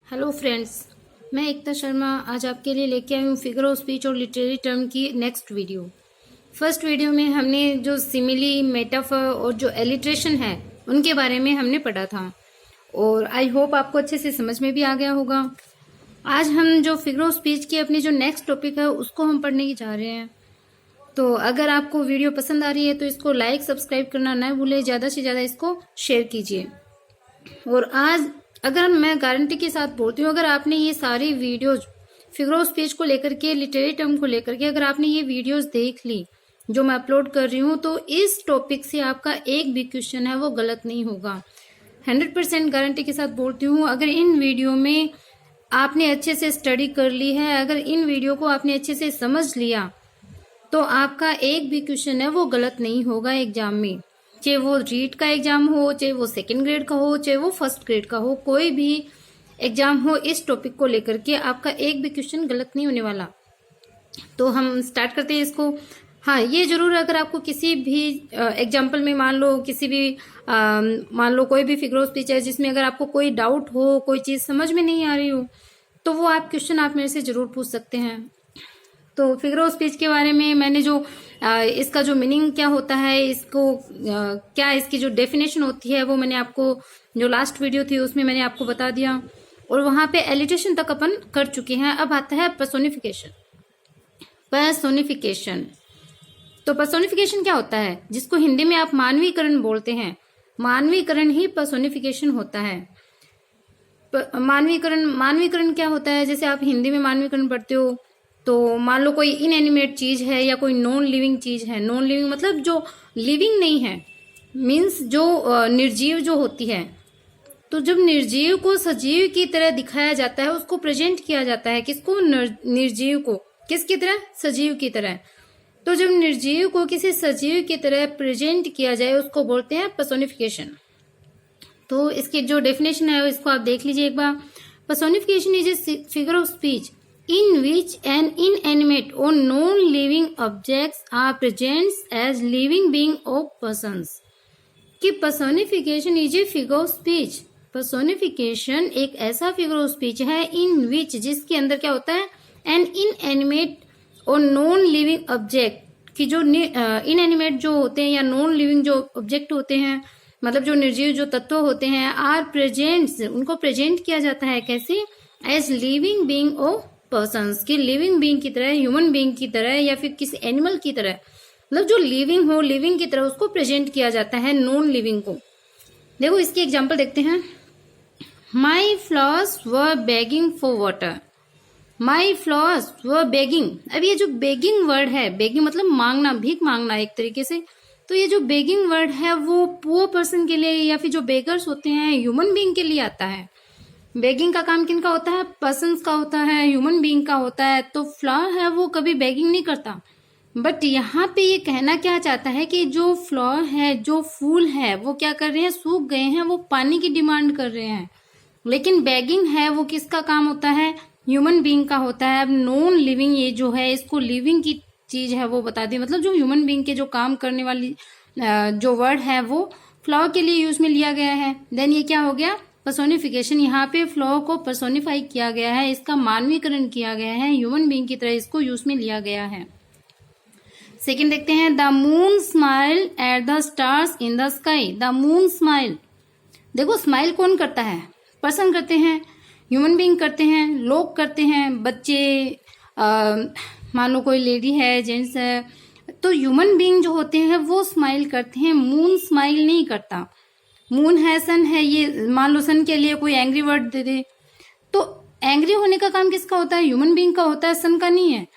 Hello friends, मैं एकता शर्मा आज आपके लिए लेके आई हूँ फिगर ऑफ स्पीच और लिटरेरी टर्म की नेक्स्ट वीडियो। फर्स्ट वीडियो में हमने जो सिमिली, मेटाफर और जो एलिट्रेशन है उनके बारे में हमने पढ़ा था और आई होप आपको अच्छे से समझ में भी आ गया होगा। आज हम जो फिगर ऑफ स्पीच की अपनी जो नेक्स्ट टॉपिक है उसको हम पढ़ने की जा रहे हैं। तो अगर आपको वीडियो पसंद आ रही है तो इसको लाइक सब्सक्राइब करना ना भूलें, ज़्यादा से ज़्यादा इसको शेयर कीजिए। और आज अगर मैं गारंटी के साथ बोलती हूँ, अगर आपने ये सारी वीडियोज फिगर ऑफ स्पीच को लेकर के, लिटरेरी टर्म को लेकर के अगर आपने ये वीडियोज देख ली जो मैं अपलोड कर रही हूँ, तो इस टॉपिक से आपका एक भी क्वेश्चन है वो गलत नहीं होगा। 100% गारंटी के साथ बोलती हूँ। अगर इन वीडियो में आपने अच्छे से स्टडी कर ली है, अगर इन वीडियो को आपने अच्छे से समझ लिया, तो आपका एक भी क्वेश्चन है वो गलत नहीं होगा एग्जाम में। चाहे वो रीट का एग्जाम हो, चाहे वो सेकंड ग्रेड का हो, चाहे वो फर्स्ट ग्रेड का हो, कोई भी एग्जाम हो, इस टॉपिक को लेकर के आपका एक भी क्वेश्चन गलत नहीं होने वाला। तो हम स्टार्ट करते हैं इसको। हाँ, ये जरूर, अगर आपको किसी भी एग्जाम्पल में मान लो कोई भी फिगर ऑफ स्पीच है जिसमें अगर आपको कोई डाउट हो, कोई चीज समझ में नहीं आ रही हो, तो वो आप क्वेश्चन आप मेरे से जरूर पूछ सकते हैं। तो फिगर ऑफ स्पीच के बारे में मैंने जो इसका जो मीनिंग क्या होता है, इसको क्या इसकी जो डेफिनेशन होती है वो मैंने आपको जो लास्ट वीडियो थी उसमें मैंने आपको बता दिया और वहां पे एलिट्रेशन तक अपन कर चुके हैं। अब आता है पर्सोनिफिकेशन। तो पर्सोनिफिकेशन क्या होता है, जिसको हिंदी में आप मानवीकरण बोलते हैं। मानवीकरण ही पर्सोनिफिकेशन होता है। मानवीकरण क्या होता है, जैसे आप हिंदी में मानवीकरण पढ़ते हो तो मान लो कोई इनएनिमेट चीज है या कोई नॉन लिविंग चीज है। नॉन लिविंग मतलब जो लिविंग नहीं है, मीन्स जो निर्जीव जो होती है। तो जब निर्जीव को सजीव की तरह दिखाया जाता है, उसको प्रेजेंट किया जाता है, किसको, निर्जीव को किसकी तरह, सजीव की तरह। तो जब निर्जीव को किसी सजीव की तरह प्रेजेंट किया जाए उसको बोलते हैं पर्सोनिफिकेशन। तो इसकी जो डेफिनेशन है इसको आप देख लीजिए एक बार। Personification is a figure of speech in which an inanimate or non-living objects are present as living being or persons। कि personification is a figure of speech। personification एक ऐसा figure of speech है in which, जिसके अंदर क्या होता है, an inanimate और non-living object की जो inanimate जो होते हैं या non-living जो object होते हैं, मतलब जो निर्जीव जो तत्व होते हैं, are present, उनको प्रेजेंट किया जाता है कैसे, as living being or persons की, लिविंग बीइंग की तरह, ह्यूमन बीइंग की तरह या फिर किसी एनिमल की तरह, मतलब जो लिविंग हो, लिविंग की तरह उसको प्रेजेंट किया जाता है नॉन लिविंग को। देखो इसकी एग्जांपल देखते हैं। My flowers were begging for water. My flowers were begging. अब ये जो बेगिंग वर्ड है, बेगिंग मतलब मांगना, भीख मांगना एक तरीके से। तो ये जो बेगिंग वर्ड है वो पुअर पर्सन के लिए या फिर जो बेगर्स होते हैं, ह्यूमन बीइंग के लिए आता है। बेगिंग का काम किन का होता है, पर्सन्स का होता है, ह्यूमन बीइंग का होता है। तो फ्लावर है वो कभी बेगिंग नहीं करता। बट यहाँ पे ये कहना क्या चाहता है कि जो फ्लावर है, जो फूल है, वो क्या कर रहे हैं, सूख गए हैं, वो पानी की डिमांड कर रहे हैं। लेकिन बेगिंग है वो किसका काम होता है, ह्यूमन बीइंग का होता है। अब नॉन लिविंग ये जो है, इसको लिविंग की चीज है वो बता दी, मतलब जो ह्यूमन बीइंग के जो काम करने वाली जो वर्ड है वो फ्लावर के लिए यूज में लिया गया है। देन ये क्या हो गया, पर्सोनिफिकेशन। यहाँ पे फ्लावर को पर्सोनिफाई किया गया है, इसका मानवीकरण किया गया है, ह्यूमन बीइंग की तरह इसको यूज में लिया गया है। सेकंड देखते हैं, the moon smile at the stars in the sky. The moon smile. देखो स्माइल कौन करता है, पर्सन करते हैं, ह्यूमन बीइंग करते हैं, लोग करते हैं, बच्चे, मान लो कोई लेडी है, जेंट्स है, तो ह्यूमन बीइंग जो होते हैं वो स्माइल करते हैं। मून स्माइल नहीं करता। मून है, सन है, ये मान लो सन के लिए कोई एंग्री वर्ड दे दे, तो एंग्री होने का काम किसका होता है, ह्यूमन बीइंग का होता है, सन का नहीं है।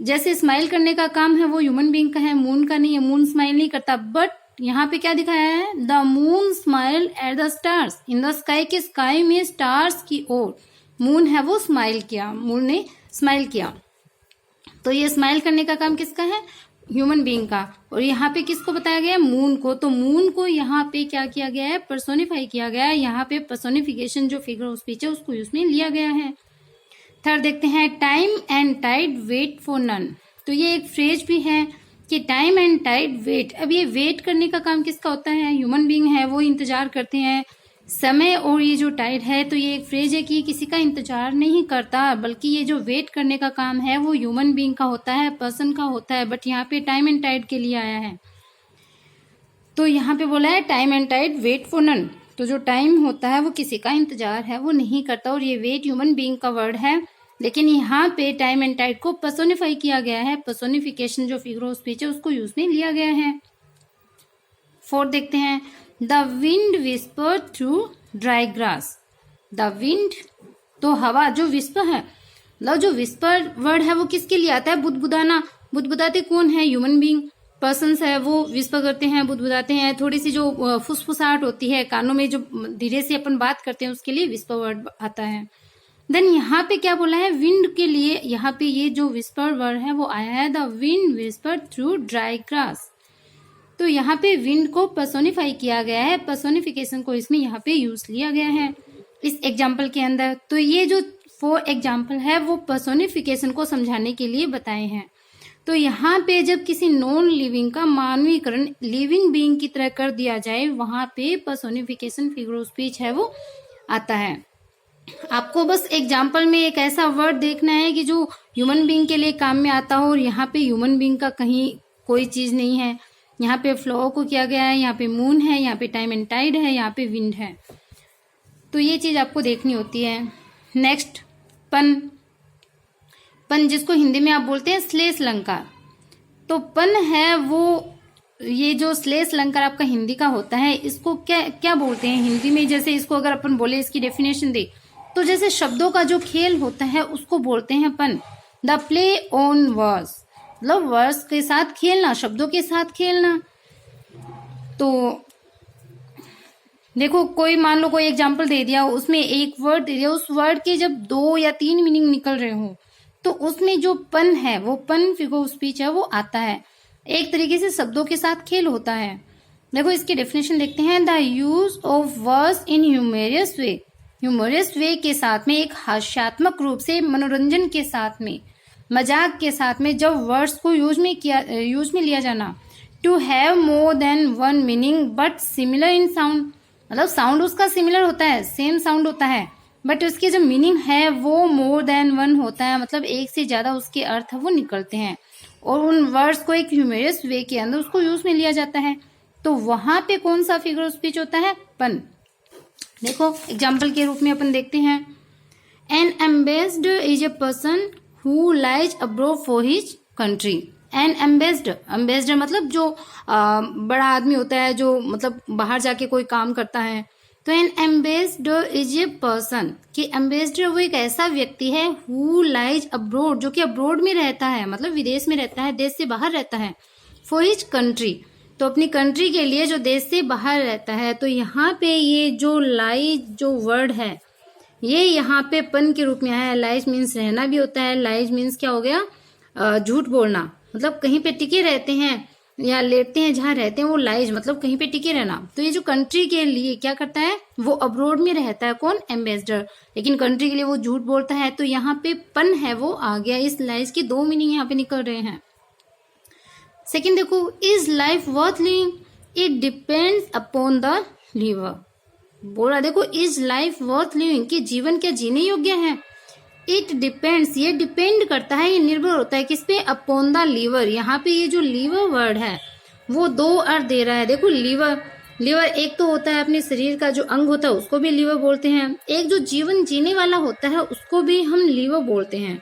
जैसे स्माइल करने का काम है वो ह्यूमन बीइंग का है, मून का नहीं है। मून स्माइल नहीं करता। बट यहाँ पे क्या दिखाया है, the moon smile at the stars in the sky, के स्काई में स्टार्स की ओर मून है वो स्माइल किया, मून ने स्माइल किया। तो ये स्माइल करने का काम किसका है, ह्यूमन बीइंग का। और यहाँ पे किसको बताया गया है, मून को। तो मून को यहाँ पे क्या किया गया है, पर्सोनिफाई किया गया है। यहाँ पे पर्सोनिफिकेशन जो फिगर ऑफ स्पीच है उसको उसमें लिया गया है। थर्ड देखते हैं, time and tide wait for none. तो ये एक फ्रेज भी है कि टाइम एंड टाइड वेट। अब ये वेट करने का काम किसका होता है, ह्यूमन बीइंग है वो इंतजार करते हैं समय और ये जो टाइड है, तो ये एक फ्रेज है कि ये किसी का इंतजार नहीं करता, बल्कि ये जो वेट करने का काम है वो ह्यूमन बीइंग का होता है, पर्सन का होता है। बट यहाँ पे टाइम एंड टाइड के लिए आया है, तो यहाँ पे बोला है time and tide wait for none. तो जो टाइम होता है वो किसी का इंतजार है वो नहीं करता, और ये वेट ह्यूमन बीइंग का वर्ड है। लेकिन यहाँ पे टाइम एंड टाइड को पर्सोनिफाई किया गया है, पर्सोनिफिकेशन जो फिगर ऑफ स्पीच है उसको यूज में लिया गया है। 4 देखते हैं, the wind whisper through dry grass. The wind तो हवा, जो विस्पर है मतलब जो विस्पर वर्ड है वो किसके लिए आता है? बुदबुदाना। बुदबुदाते कौन है? ह्यूमन बीइंग, पर्सन्स है, वो विस्पर करते हैं, बुदबुदाते हैं। थोड़ी सी जो फुसफुसाहट होती है कानों में, जो धीरे से अपन बात करते हैं, उसके लिए विस्पर वर्ड आता है। देन यहाँ पे क्या बोला है? विंड के लिए यहाँ पे ये जो विस्पर वर्ड है वो आया है, the wind whisper through dry grass. तो यहाँ पे विंड को पर्सोनिफाई किया गया है, पर्सोनिफिकेशन को इसमें यहाँ पे यूज लिया गया है इस एग्जाम्पल के अंदर। तो ये जो 4 एग्जाम्पल है वो पर्सोनिफिकेशन को समझाने के लिए बताए हैं। तो यहाँ पे जब किसी नॉन लिविंग का मानवीकरण लिविंग बीइंग की तरह कर दिया जाए, वहां पे पर्सोनिफिकेशन फिगर ऑफ स्पीच है वो आता है। आपको बस एग्जाम्पल में एक ऐसा वर्ड देखना है कि जो ह्यूमन बीइंग के लिए काम में आता हो, और यहाँ पे ह्यूमन बीइंग का कहीं कोई चीज नहीं है। यहाँ पे फ्लो को किया गया है, यहाँ पे मून है, यहाँ पे टाइम एंड टाइड है, यहाँ पे विंड है। तो ये चीज आपको देखनी होती है। नेक्स्ट, पन। पन जिसको हिंदी में आप बोलते हैं श्लेष अलंकार। तो पन है वो, ये जो श्लेष अलंकार आपका हिंदी का होता है, इसको क्या क्या बोलते हैं हिंदी में? जैसे इसको अगर अपन बोले, इसकी डेफिनेशन दे, तो जैसे शब्दों का जो खेल होता है उसको बोलते हैं पन। द प्ले ऑन वर्ड्स, मतलब वर्ड्स के साथ खेलना, शब्दों के साथ खेलना। तो देखो, कोई मान लो कोई एग्जांपल दे दिया, उसमें एक वर्ड दे दिया, उस वर्ड के जब 2 या 3 मीनिंग निकल रहे हो, तो उसमें जो पन है वो पन फिगर ऑफ स्पीच है वो आता है। एक तरीके से शब्दों के साथ खेल होता है। देखो इसकी डेफिनेशन देखते हैं, the use of words in humorous way. Humorous way के साथ में, एक हास्यात्मक रूप से, मनोरंजन के साथ में, मजाक के साथ में जब वर्ड्स को यूज में लिया जाना। To have more than one meaning but similar in sound, मतलब साउंड उसका सिमिलर होता है, सेम साउंड होता है, बट उसके जो मीनिंग है वो मोर देन वन होता है, मतलब एक से ज्यादा उसके अर्थ वो निकलते हैं। और उन वर्ड्स को एक ह्यूमरियस वे के अंदर उसको यूज में लिया जाता है। तो वहां पे कौन सा फिगर ऑफ स्पीच होता है? पन। देखो एग्जाम्पल के रूप में अपन देखते हैं, N ambassador is a person who lies abroad for his country. N ambassador मतलब जो बड़ा आदमी होता है, जो मतलब बाहर जाके कोई काम करता है। तो N ambassador is a person, कि एम्बेसडर वो एक ऐसा व्यक्ति है, हु लाइज अब्रॉड, जो कि अब्रॉड में रहता है, मतलब विदेश में रहता है, देश से बाहर रहता है। फॉर हिज कंट्री, तो अपनी कंट्री के लिए, जो देश से बाहर रहता है। तो यहाँ पे ये जो लाइज जो वर्ड है, ये यहाँ पे पन के रूप में आया है। लाइज मीन्स रहना भी होता है। लाइज मीन्स क्या हो गया? झूठ बोलना, मतलब कहीं पे टिके रहते हैं या लेटते हैं जहाँ रहते हैं, वो लाइज मतलब कहीं पे टिके रहना। तो ये जो कंट्री के लिए क्या करता है, वो अब्रॉड में रहता है, कौन? एम्बेसडर, लेकिन कंट्री के लिए वो झूठ बोलता है। तो यहाँ पे पन है वो आ गया। इस लाइज की 2 मीनिंग यहाँ पे निकल रहे हैं। सेकेंड देखो, is life worth living, it depends upon the liver. बोला देखो, इज लाइफ वर्थ लिविंग, कि जीवन क्या जीने योग्य है? इट डिपेंड्स, ये डिपेंड करता है, ये निर्भर होता है किस पे? Upon the lever. यहाँ पे ये जो लीवर वर्ड है वो 2 अर्थ दे रहा है। देखो लीवर एक तो होता है अपने शरीर का जो अंग होता है, उसको भी लीवर बोलते हैं। एक जो जीवन जीने वाला होता है उसको भी हम लीवर बोलते हैं।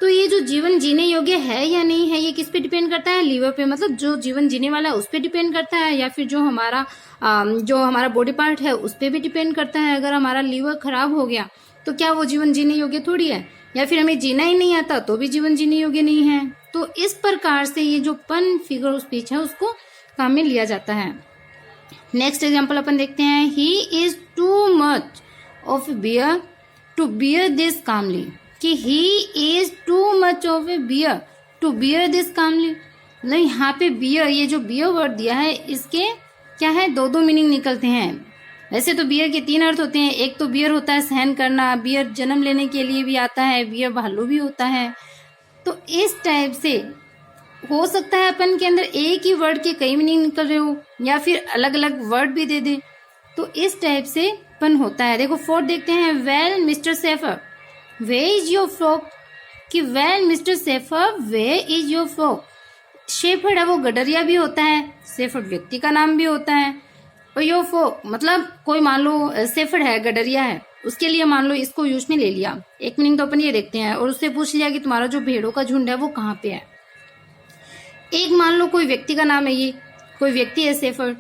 तो ये जो जीवन जीने योग्य है या नहीं है, ये किस पे डिपेंड करता है? लीवर पे, मतलब जो जीवन जीने वाला है उस पे डिपेंड करता है, या फिर जो हमारा बॉडी पार्ट है उस पे भी डिपेंड करता है। अगर हमारा लीवर खराब हो गया तो क्या वो जीवन जीने योग्य थोड़ी है? या फिर हमें जीना ही नहीं आता तो भी जीवन जीने योग्य नहीं है। तो इस प्रकार से ये जो पन फिगर ऑफ स्पीच है उसको काम में लिया जाता है। नेक्स्ट एग्जांपल अपन देखते हैं, he is too much of bear to bear this calmly, कि he is too much of a bear to bear this calmly. मतलब यहाँ पे बियर, ये जो बियर वर्ड दिया है, इसके क्या है? 2 मीनिंग निकलते हैं। वैसे तो बियर के 3 अर्थ होते हैं। एक तो बियर होता है सहन करना, बियर जन्म लेने के लिए भी आता है, बियर भालू भी होता है। तो इस टाइप से हो सकता है अपन के अंदर एक ही वर्ड के कई मीनिंग निकल रहे हो, या फिर अलग अलग वर्ड भी दे दे। तो इस टाइप से पन होता है। देखो फोर्थ देखते हैं, well mister shepherd where is your flock, कि well mister shepherd where is your flock. Shepherd है वो गडरिया भी होता है, सेफर्ड व्यक्ति का नाम भी होता है, और योर फ्रॉक मतलब कोई मान लो सेफर्ड है गडरिया है, उसके लिए मान लो इसको यूज में ले लिया। एक मीनिंग तो अपन ये देखते हैं, और उससे पूछ लिया कि तुम्हारा जो भेड़ों का झुंड है वो कहाँ पे है। एक मान लो कोई व्यक्ति का नाम है, ये कोई व्यक्ति है सेफर्ड,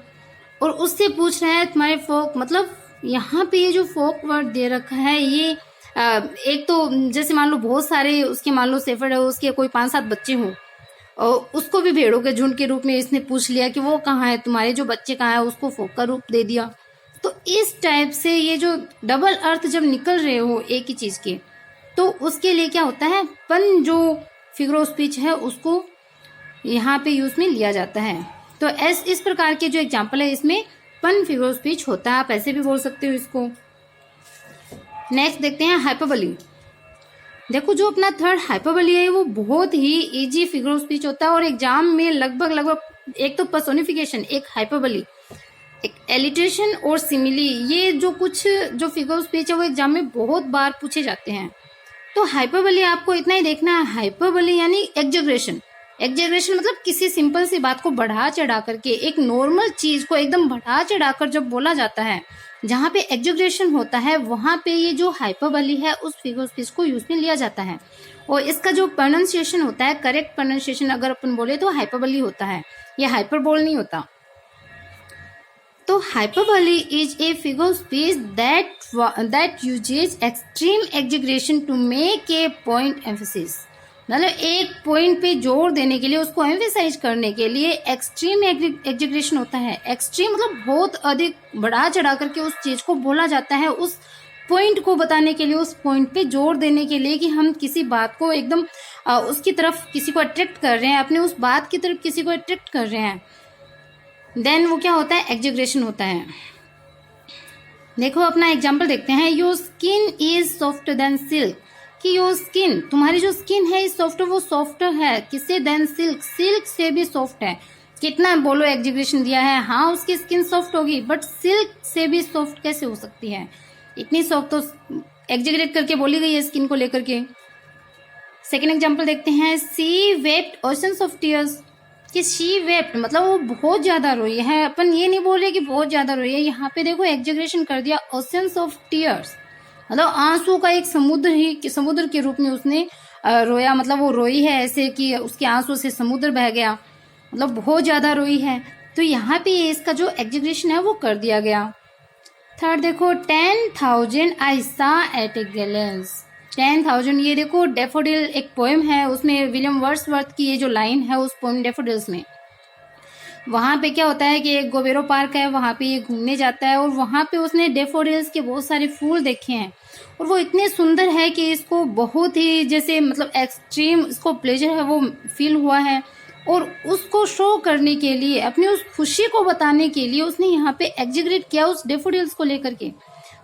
और उससे पूछ रहा है तुम्हारे फोक, मतलब यहाँ पे ये जो फोक वर्ड दे रखा है ये एक तो जैसे मान लो बहुत सारे उसके मान लो सेफर्ड है, उसके कोई 5-7 बच्चे हों, और उसको भी भेड़ों के झुंड के रूप में इसने पूछ लिया कि वो कहाँ है, तुम्हारे जो बच्चे कहाँ है, उसको फोक का रूप दे दिया। तो इस टाइप से ये जो डबल अर्थ जब निकल रहे हो एक ही चीज के, तो उसके लिए क्या होता है, पन जो फिगर ऑफ स्पीच है उसको यहाँ पे यूज में लिया जाता है। तो इस प्रकार के जो एग्जाम्पल है इसमें पन फिगर ऑफ स्पीच होता है, आप ऐसे भी बोल सकते हो इसको। नेक्स्ट देखते हैं हाइपरबोली। देखो जो अपना थर्ड हाइपरबोली है वो बहुत ही इजी फिगर ऑफ स्पीच होता है, और एग्जाम में लगभग एक तो पर्सोनिफिकेशन, एक हाइपरबोली, एक एलिट्रेशन और सिमिली, ये जो कुछ जो फिगर ऑफ स्पीच है वो एग्जाम में बहुत बार पूछे जाते हैं। तो हाइपरबोली आपको इतना ही देखना है, हाइपरबोली यानी एग्जेगरेशन। एग्जेगरेशन मतलब किसी सिंपल सी बात को बढ़ा चढ़ा करके, एक नॉर्मल चीज को एकदम बढ़ा चढ़ाकर जब बोला जाता है, जहाँ पे एग्जेगरेशन होता है वहां पे ये जो हाइपरबोली है उस फिगर ऑफ स्पीच को यूज में लिया जाता है। और इसका जो प्रोनाउंसिएशन होता है, करेक्ट प्रोनाउंसिएशन अगर अपन बोले तो हाइपरबोली होता है, ये हाइपरबोल नहीं होता। तो hyperbole is a figure of speech that uses extreme exaggeration to make a point emphasis, मतलब एक पॉइंट पे जोर देने के लिए, उसको एम्फेसाइज करने के लिए एक्सट्रीम एग्जेगरेशन होता है। एक्सट्रीम मतलब बहुत अधिक बढ़ा चढ़ा करके उस चीज को बोला जाता है, उस पॉइंट को बताने के लिए, उस पॉइंट पे जोर देने के लिए कि हम किसी बात को एकदम उसकी तरफ किसी को अट्रैक्ट कर रहे हैं, अपने उस बात की तरफ किसी को अट्रैक्ट कर रहे हैं, देन वो क्या होता है, एग्जेगरेशन होता है। देखो अपना एग्जाम्पल देखते हैं, your skin is softer then silk, कि योर स्किन, तुम्हारी जो स्किन है इस सॉफ्ट, वो सॉफ्ट है किससे, देन सिल्क, सिल्क से भी सॉफ्ट है। कितना बोलो एग्जेगरेशन दिया है, हाँ उसकी स्किन सॉफ्ट होगी, बट सिल्क से भी सॉफ्ट कैसे हो सकती है, इतनी सॉफ्ट तो एग्जेगरेट करके बोली गई है स्किन को लेकर के। सेकेंड एग्जाम्पल देखते हैं, सी वेप्ट ओशंस ऑफ टीयर्स, कि शी वेप्ट मतलब वो बहुत ज्यादा रोई है, अपन ये नहीं बोल रहे कि बहुत ज्यादा रोई है, यहाँ पे देखो एग्जेगरेशन कर दिया, ओशंस ऑफ टीयर्स मतलब आंसू का एक समुद्र के रूप में उसने रोया, मतलब वो रोई है ऐसे कि उसके आंसू से समुद्र बह गया, मतलब बहुत ज्यादा रोई है। तो यहाँ पे इसका जो एग्जेगरेशन है वो कर दिया गया। थर्ड देखो, 10,000 आई सा एट ए ग्लेंस, 10,000, ये देखो डेफोडिल एक पोएम है, उसमें विलियम वर्ड्सवर्थ की ये जो लाइन है उस पोएम डेफोडिल्स में, वहां पे क्या होता है कि एक गोबेरो पार्क है, वहां पे ये घूमने जाता है, और वहां पे उसने डेफोडिल्स के बहुत सारे फूल देखे हैं, और वो इतने सुंदर है कि इसको बहुत ही जैसे मतलब एक्सट्रीम इसको प्लेजर है वो फील हुआ है, और उसको शो करने के लिए, अपनी उस खुशी को बताने के लिए उसने यहाँ पे एग्जेगरेट किया उस डेफोडिल्स को लेकर के।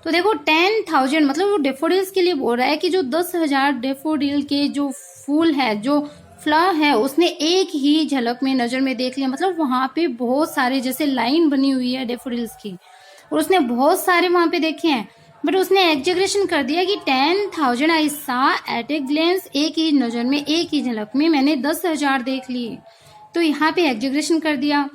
तो देखो 10,000 मतलब वो डेफोडिल्स के लिए बोल रहा है कि जो 10,000 डेफोडिल के जो फूल है, जो फ्लावर है, उसने एक ही झलक में नजर में देख लिया, मतलब वहां पे बहुत सारे जैसे लाइन बनी हुई है डेफोडिल्स की, और उसने बहुत सारे वहां पे देखे हैं, बट उसने एग्जेगरेशन कर दिया कि 10,000 आई सा एट ए ग्लेंस, एक ही नजर में, एक ही झलक में मैंने 10,000 देख लिए, तो यहाँ पे एग्जेगरेशन कर दिया।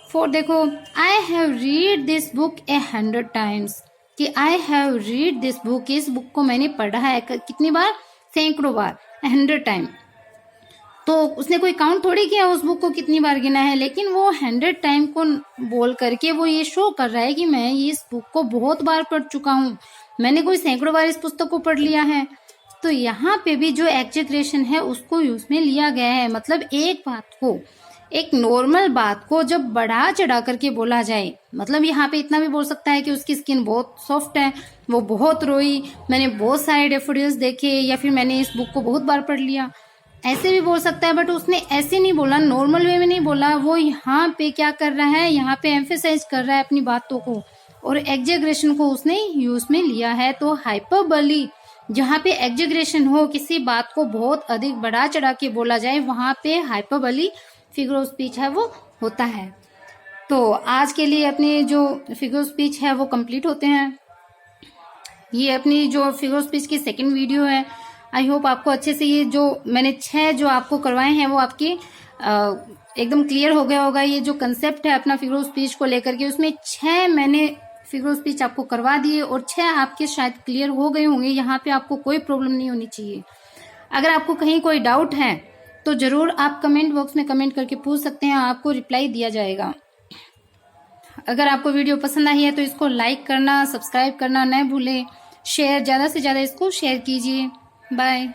फोर्थ देखो, I have read this book 100 times, कि I have read this book, इस बुक को मैंने पढ़ा है कितनी बार, सैकड़ों बार, 100 टाइम। तो उसने कोई काउंट थोड़ी किया उस बुक को कितनी बार गिना है, लेकिन वो 100 टाइम को बोल करके वो ये शो कर रहा है कि मैं इस बुक को बहुत बार पढ़ चुका हूँ, मैंने कोई सैकड़ों बार इस पुस्तक को पढ़ लिया है। तो यहाँ पे भी जो एग्जेगरेशन है उसको यूज में लिया गया है, मतलब एक बात को, एक नॉर्मल बात को जब बढ़ा चढ़ा करके बोला जाए, मतलब यहाँ पे इतना भी बोल सकता है कि उसकी स्किन बहुत सॉफ्ट है, वो बहुत रोई, मैंने बहुत सारे डेफोडिल्स देखे, या फिर मैंने इस बुक को बहुत बार पढ़ लिया, ऐसे भी बोल सकता है, बट उसने ऐसे नहीं बोला, नॉर्मल वे में नहीं बोला, वो यहाँ पे क्या कर रहा है, यहाँ पे एम्फेसाइज कर रहा है अपनी बातों को, और एग्जेगरेशन को उसने यूज में लिया है। तो हाइपरबोली जहाँ पे एग्जेगरेशन हो, किसी बात को बहुत अधिक बढ़ा चढ़ा के बोला जाए, वहां पे हाइपरबोली फिगर ऑफ स्पीच है वो होता है। तो आज के लिए अपने जो फिगर ऑफ स्पीच है वो कंप्लीट होते हैं। ये अपनी जो फिगर स्पीच की सेकंड वीडियो है। आई होप आपको अच्छे से ये जो मैंने 6 जो आपको करवाए हैं वो आपके एकदम क्लियर हो गया होगा। ये जो कंसेप्ट है अपना फिगर स्पीच को लेकर के, उसमें 6 मैंने फिगर स्पीच आपको करवा दिए और 6 आपके शायद क्लियर हो गए होंगे। यहाँ पे आपको कोई प्रॉब्लम नहीं होनी चाहिए। अगर आपको कहीं कोई डाउट है तो जरूर आप कमेंट बॉक्स में कमेंट करके पूछ सकते हैं, आपको रिप्लाई दिया जाएगा। अगर आपको वीडियो पसंद आई है तो इसको लाइक करना, सब्सक्राइब करना न भूलें। शेयर, ज़्यादा से ज़्यादा इसको शेयर कीजिए। बाय।